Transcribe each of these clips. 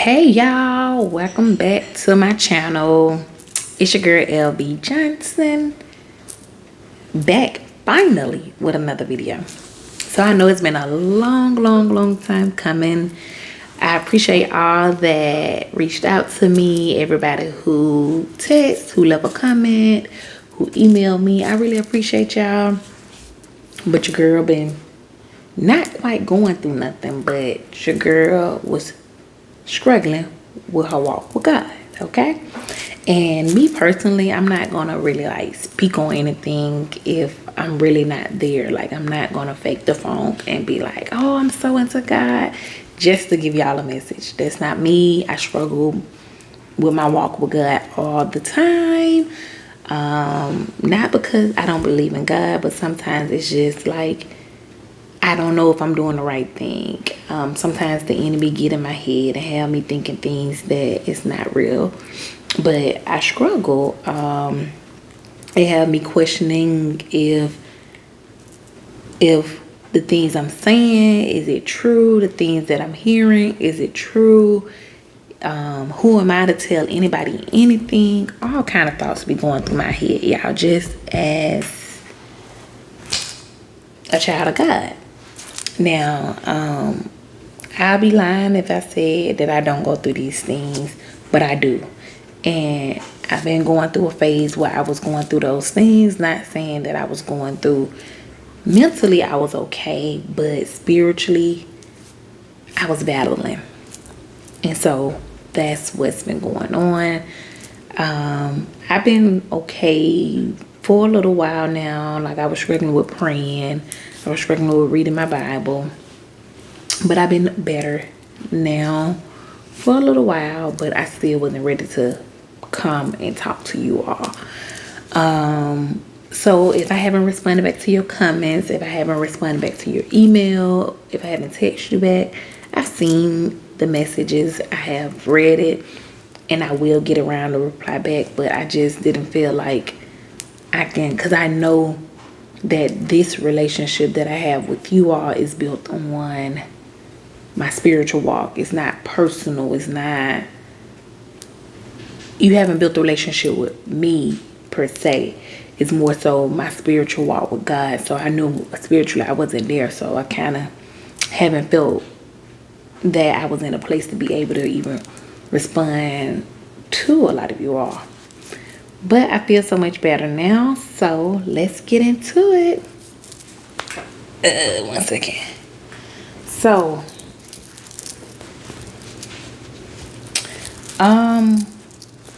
Hey y'all, welcome back to my channel. It's your girl LB Johnson, back finally with another video. So I know it's been a long time coming. I appreciate all that reached out to me, everybody who texts, who left a comment, who emailed me. I really appreciate y'all. But your girl been not quite going through nothing, but your girl was struggling with her walk with God, okay? And me personally, I'm not gonna really like speak on anything if I'm really not there. Like, I'm not gonna fake the funk and be like, oh, I'm so into God, just to give y'all a message. That's not me. I struggle with my walk with God all the time. Not because I don't believe in God, but sometimes it's just like I don't know if I'm doing the right thing. Sometimes the enemy get in my head and have me thinking things that is not real. But I struggle. It have me questioning if the things I'm saying, is it true? The things that I'm hearing, is it true? Who am I to tell anybody anything? All kind of thoughts be going through my head, y'all, just as a child of God. Now, I'll be lying if I said that I don't go through these things, but I do. And I've been going through a phase where I was going through those things, not saying that I was going through, mentally I was okay, but spiritually I was battling. And so that's what's been going on. I've been okay for a little while now. Like, I was struggling with praying. I was struggling with reading my Bible. But I've been better now for a little while, but I still wasn't ready to come and talk to you all. So if I haven't responded back to your comments, if I haven't responded back to your email, if I haven't texted you back, I've seen the messages, I have read it, and I will get around to reply back, but I just didn't feel like I can, because I know that this relationship that I have with you all is built on my spiritual walk. It's not personal. It's not, you haven't built a relationship with me per se. It's more so my spiritual walk with God. So I knew spiritually I wasn't there. So I kind of haven't felt that I was in a place to be able to even respond to a lot of you all. But I feel so much better now. So let's get into it. One second. So,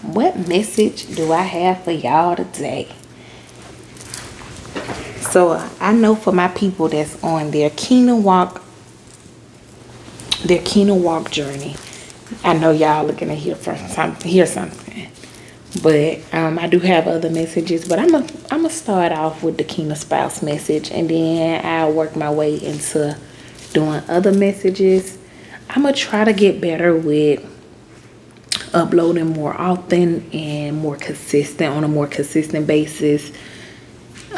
what message do I have for y'all today? So I know for my people that's on their kingdom walk journey, I know y'all looking to hear something. But I do have other messages, but I'm gonna start off with the kingdom spouse message, and then I'll work my way into doing other messages. I'm gonna try to get better with uploading more often and more consistent, on a more consistent basis,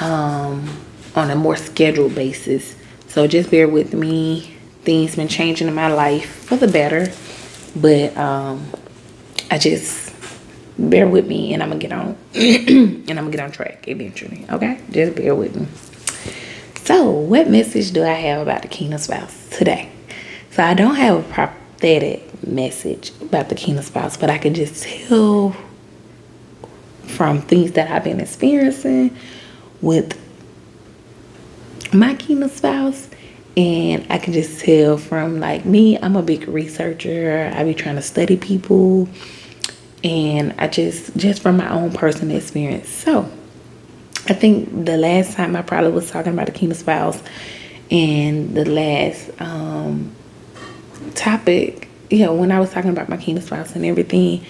on a more scheduled basis. So just bear with me. Things been changing in my life for the better, but I just bear with me, and I'm gonna get on and I'm gonna get on track eventually. Okay, just bear with me. So what message do I have about the kingdom spouse today? So I don't have a prophetic message about the kingdom spouse, but I can just tell from things that I've been experiencing with my kingdom spouse, and I can just tell from, like, me, I'm a big researcher. I be trying to study people, and I just from my own personal experience. So I think the last time I probably was talking about the kingdom spouse, and the last topic, when I was talking about my kingdom spouse and everything,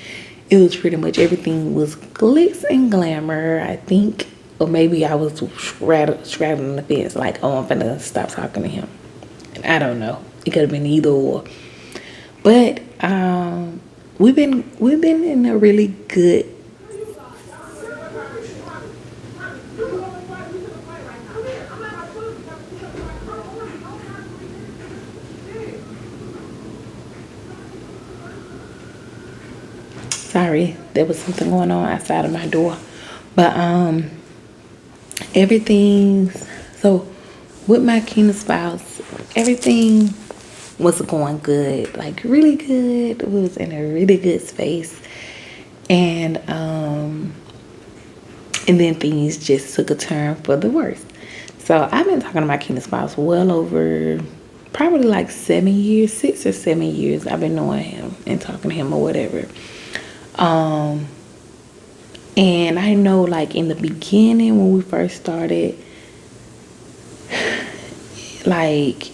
it was pretty much everything was glitz and glamour, I think. Or maybe I was straddling the fence, like, oh, I'm finna stop talking to him. And I don't know. It could have been either or. But we've been in a really good Sorry, there was something going on outside of my door. But everything's so with my kingdom spouse, everything was going good, like really good. We was in a really good space. And then things just took a turn for the worse. So I've been talking to my kingdom spouse well over probably like 7 years, 6 or 7 years. I've been knowing him and talking to him or whatever. And I know, like, in the beginning when we first started, like,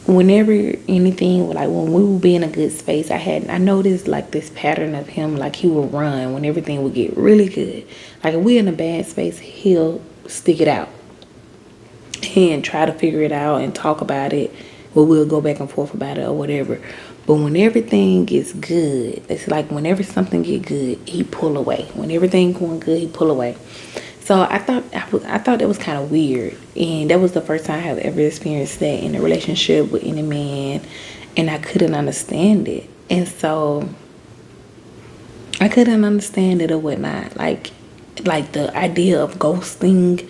whenever anything, like, when we would be in a good space, I noticed, like, this pattern of him, like, he would run when everything would get really good. Like, if we're in a bad space, he'll stick it out and try to figure it out and talk about it. Well, we'll go back and forth about it or whatever. But when everything gets good, it's like whenever something get good, he pull away. When everything going good, he pull away. So I thought that was kind of weird, and that was the first time I have ever experienced that in a relationship with any man, and I couldn't understand it. And so I couldn't understand it or whatnot. Like the idea of ghosting,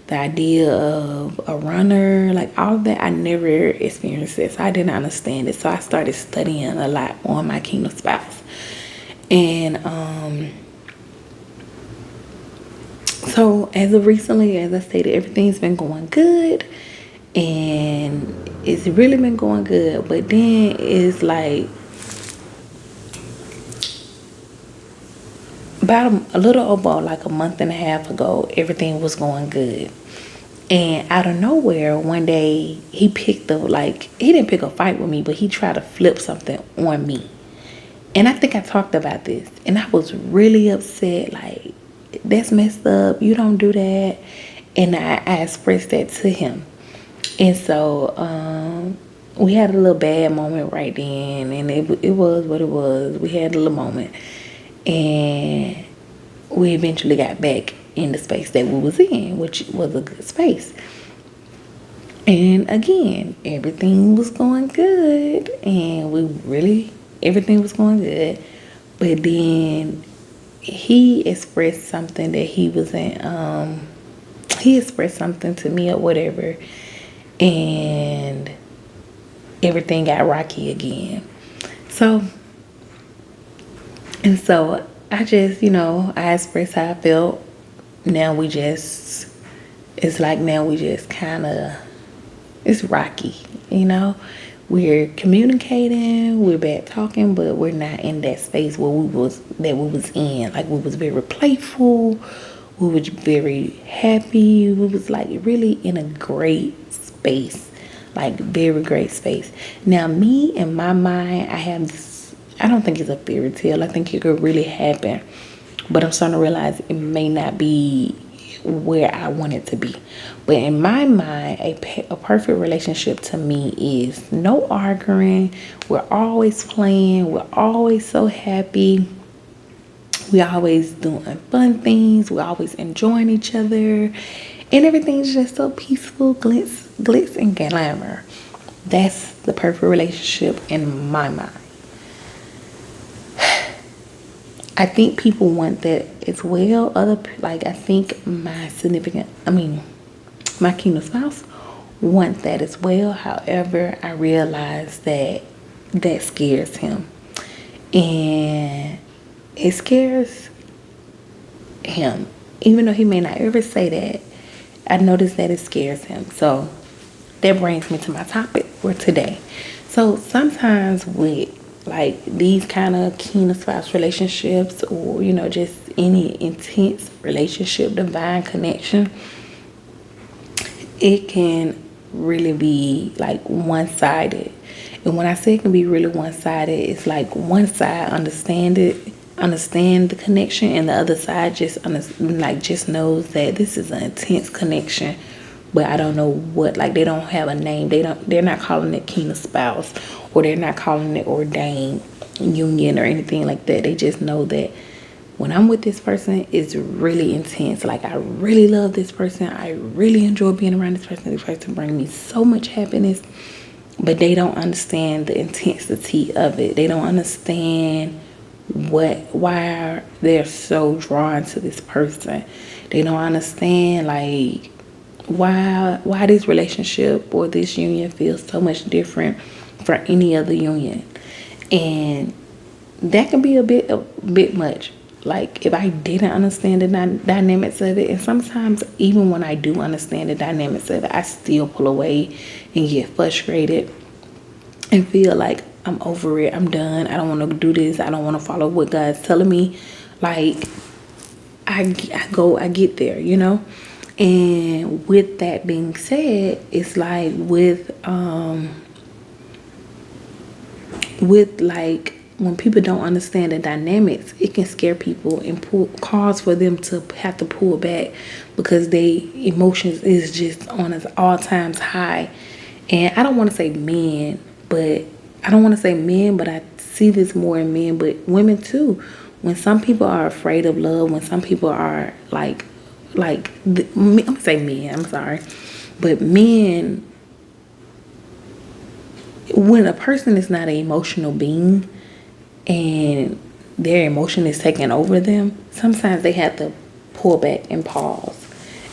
the idea of a runner, like all of that, I never experienced it. So I didn't understand it. So I started studying a lot on my kingdom spouse. And so as of recently, as I stated, everything's been going good. And it's really been going good. But then it's like about a little over like a month and a half ago, everything was going good. And out of nowhere, one day, he didn't pick a fight with me, but he tried to flip something on me. And I think I talked about this. And I was really upset, like, that's messed up. You don't do that. And I expressed that to him. And so we had a little bad moment right then. And it was what it was. We had a little moment. And we eventually got back in the space that we was in, which was a good space. And again, everything was going good, and everything was going good. But then he expressed something that he expressed something to me or whatever, and everything got rocky again. So I just, I expressed how I felt. It's like now we just kind of, it's rocky, We're communicating, we're back talking, but we're not in that space where we was in. Like, we was very playful, we was very happy, we was like really in a great space, like very great space. Now, me in my mind, I have this, I don't think it's a fairy tale. I think it could really happen. But I'm starting to realize it may not be where I want it to be. But in my mind, a perfect relationship to me is no arguing. We're always playing. We're always so happy. We're always doing fun things. We're always enjoying each other. And everything's just so peaceful, glitz and glamour. That's the perfect relationship in my mind. I think people want that as well. I think my kingdom spouse want that as well. However, I realize that scares him. And it scares him. Even though he may not ever say that, I notice that it scares him. So that brings me to my topic for today. So sometimes with like these kind of kingdom spouse relationships, or just any intense relationship, divine connection, it can really be like one-sided. And when I say it can be really one-sided, it's like one side understand the connection, and the other side just knows that this is an intense connection, but I don't know what, like, they don't have a name. They're not calling it kingdom spouse, or they're not calling it ordained union or anything like that. They just know that when I'm with this person, it's really intense. Like, I really love this person. I really enjoy being around this person. This person brings me so much happiness, but they don't understand the intensity of it. They don't understand why they're so drawn to this person. They don't understand like why this relationship or this union feels so much different from any other union. And that can be a bit much. Like if I didn't understand the dynamics of it, and sometimes even when I do understand the dynamics of it, I still pull away and get frustrated and feel like I'm over it, I'm done, I don't want to do this, I don't want to follow what God's telling me. Like I get there, you know. And with that being said, it's like with like when people don't understand the dynamics, it can scare people and cause for them to have to pull back because they emotions is just on an all times high. And I don't want to say men, but I see this more in men, but women too. When some people are afraid of love, when some people are I'm gonna say men, I'm sorry, but men, when a person is not an emotional being and their emotion is taking over them, sometimes they have to pull back and pause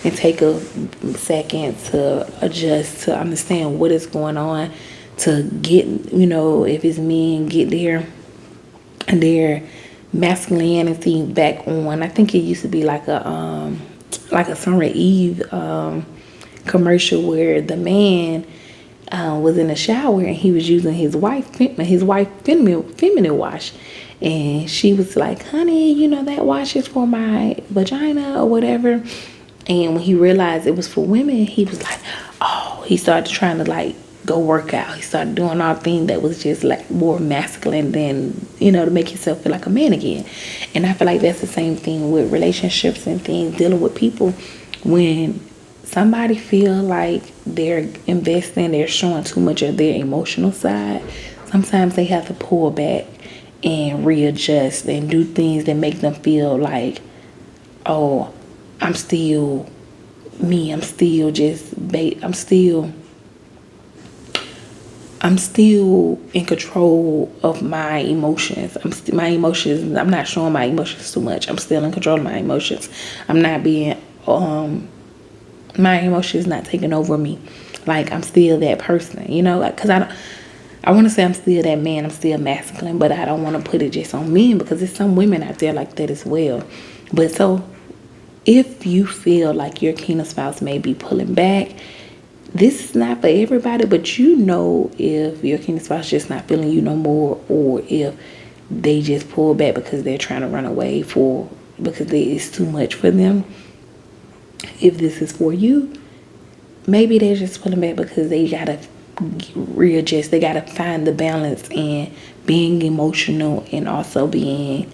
and take a second to adjust, to understand what is going on, to get, if it's men, get their masculinity back on. I think it used to be like a Summer Eve commercial where the man was in the shower and he was using his wife feminine wash, and she was like, honey, that wash is for my vagina or whatever. And when he realized it was for women, he was like, oh, he started trying to like go work out. He started doing all things that was just like more masculine than, to make himself feel like a man again. And I feel like that's the same thing with relationships and things, dealing with people. When somebody feel like they're investing, they're showing too much of their emotional side, sometimes they have to pull back and readjust and do things that make them feel like, oh, I'm still me. I'm still in control of my emotions. I'm not showing my emotions too much. I'm still in control of my emotions. I'm not being, my emotions not taking over me. Like I'm still that person, cause I want to say I'm still that man. I'm still masculine, but I don't want to put it just on men because there's some women out there like that as well. But so if you feel like your kingdom spouse may be pulling back, this is not for everybody, but if your kingdom spouse just not feeling you no more, or if they just pull back because they're trying to run away because it's too much for them. If this is for you, maybe they're just pulling back because they gotta readjust. They gotta find the balance in being emotional and also being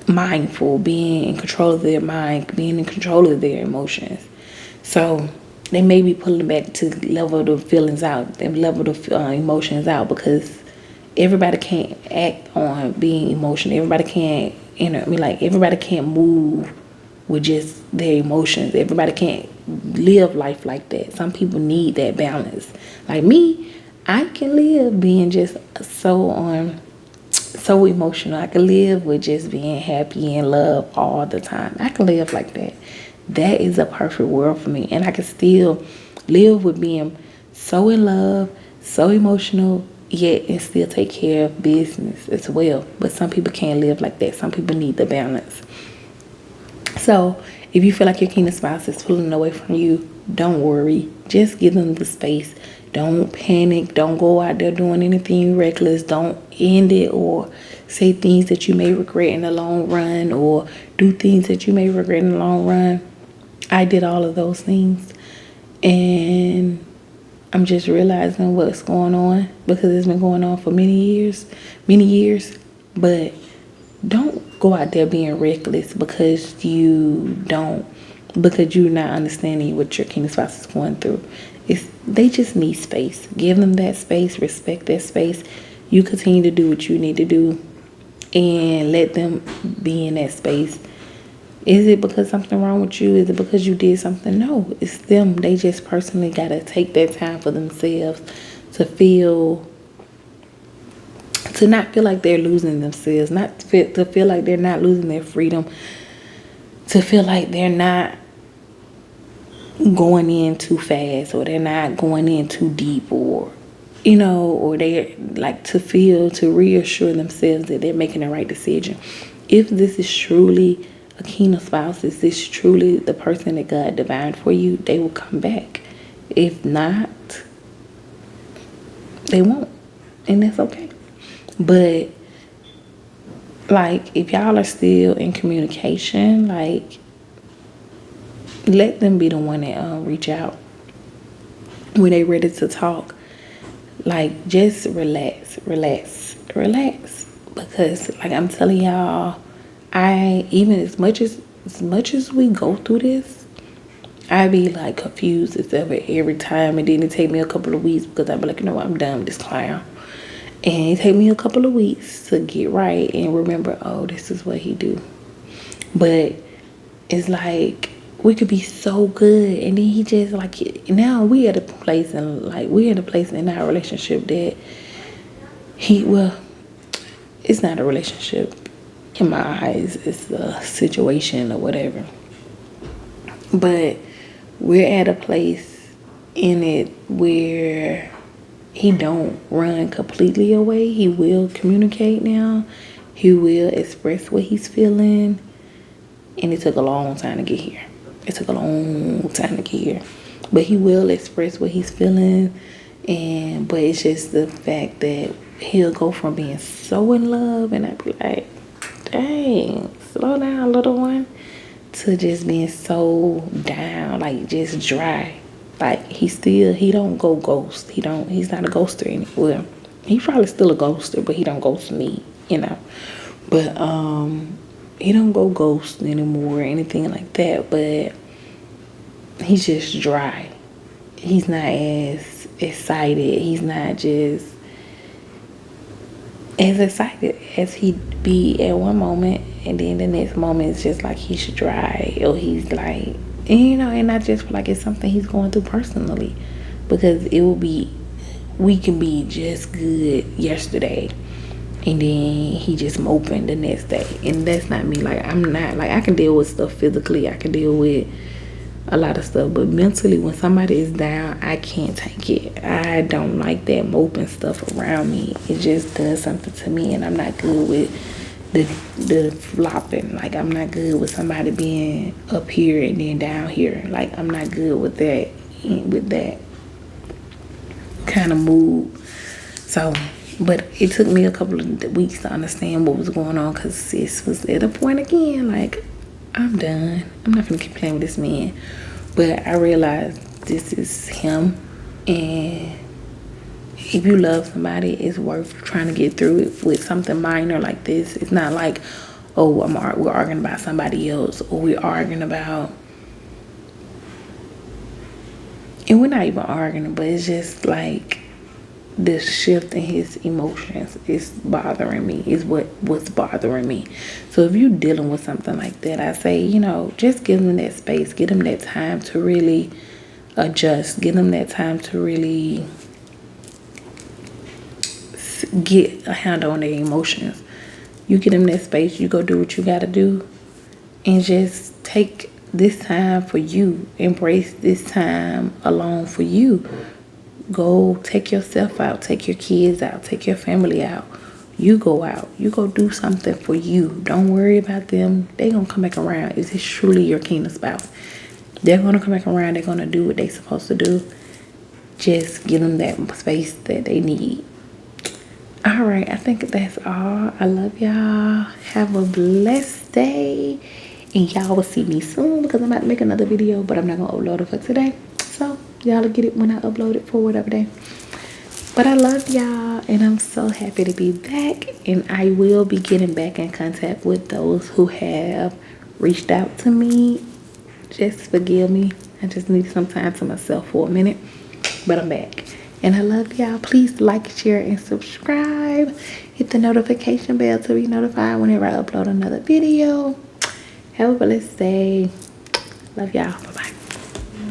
mindful, being in control of their mind, being in control of their emotions. So they may be pulling back to level the feelings out, and level the emotions out, because everybody can't act on being emotional. Everybody can't, everybody can't move with just their emotions. Everybody can't live life like that. Some people need that balance. Like me, I can live being just so emotional. I can live with just being happy and love all the time. I can live like that. That is a perfect world for me. And I can still live with being so in love, so emotional, yet and still take care of business as well. But some people can't live like that. Some people need the balance. So if you feel like your kingdom spouse is pulling away from you, don't worry. Just give them the space. Don't panic. Don't go out there doing anything reckless. Don't end it or say things that you may regret in the long run, or do things that you may regret in the long run. I did all of those things, and I'm just realizing what's going on because it's been going on for many years. But don't go out there being reckless because you're not understanding what your kingdom spouse is going through. They just need space. Give them that space, respect that space. You continue to do what you need to do and let them be in that space. Is it because something wrong with you? Is it because you did something? No, it's them. They just personally got to take that time for themselves to to not feel like they're losing themselves, not to feel like they're not losing their freedom, to feel like they're not going in too fast, or they're not going in too deep, or or they like to reassure themselves that they're making the right decision. If this is truly a kingdom spouse, is this truly the person that God divined for you, they will come back. If not, they won't, and that's okay. But like, if y'all are still in communication, like, let them be the one that reach out when they ready to talk. Like, just relax, because like I'm telling y'all, I even as much as we go through this, I be like confused as ever every time, and then it take me a couple of weeks because I be like, you know what, I'm done with this clown. And it take me a couple of weeks to get right and remember, oh, this is what he do. But it's like, we could be so good, and then he just like, now we at a place in our relationship that it's not a relationship in my eyes, it's a situation or whatever. But we're at a place in it where he don't run completely away. He will communicate now. He will express what he's feeling. And it took a long time to get here. But he will express what he's feeling. But it's just the fact that he'll go from being so in love, and I'd be like, dang, slow down, little one, to just being so down, like just dry. Like, he don't go ghost. He's not a ghoster anymore. He's probably still a ghoster, but he don't ghost me, But he don't go ghost anymore or anything like that. But he's just dry. He's not as excited. He's not just as excited as he'd be at one moment, and then the next moment it's just like he's dry, or he's like, and I just feel like it's something he's going through personally, because we can be just good yesterday, and then he just moping the next day. And that's not me. Like, I'm not, like, I can deal with stuff physically, I can deal with a lot of stuff, but mentally, when somebody is down, I can't take it. I don't like that moping stuff around me. It just does something to me, and I'm not good with the flopping. Like, I'm not good with somebody being up here and then down here. Like, I'm not good with that kind of mood. So, but it took me a couple of weeks to understand what was going on, because sis was at a point again, like, I'm done. I'm not gonna keep playing with this man. But I realized this is him, and if you love somebody, it's worth trying to get through it with something minor like this. It's not like, oh, we're arguing about somebody else, or we're arguing about, and we're not even arguing, but it's just like the shift in his emotions is bothering me, is what's bothering me. So if you're dealing with something like that, I say, just give them that space, give them that time to really adjust, give them that time to really get a handle on their emotions. You give them that space, you go do what you gotta do, and just take this time for you. Embrace this time alone for you. Go take yourself out, take your kids out, take your family out. You go out, you go do something for you. Don't worry about them. They're gonna come back around. Is this truly your kingdom spouse? They're gonna come back around. They're gonna do what they're supposed to do. Just give them that space that they need. All right, I think that's all. I love y'all. Have a blessed day, and y'all will see me soon, because I'm about to make another video, but I'm not gonna upload it for today. So y'all will get it when I upload it for whatever day. But I love y'all, and I'm so happy to be back, and I will be getting back in contact with those who have reached out to me. Just forgive me. I just need some time to myself for a minute, but I'm back. And I love y'all. Please like, share, and subscribe. Hit the notification bell to be notified whenever I upload another video. Have a blessed day. Love y'all. Bye-bye.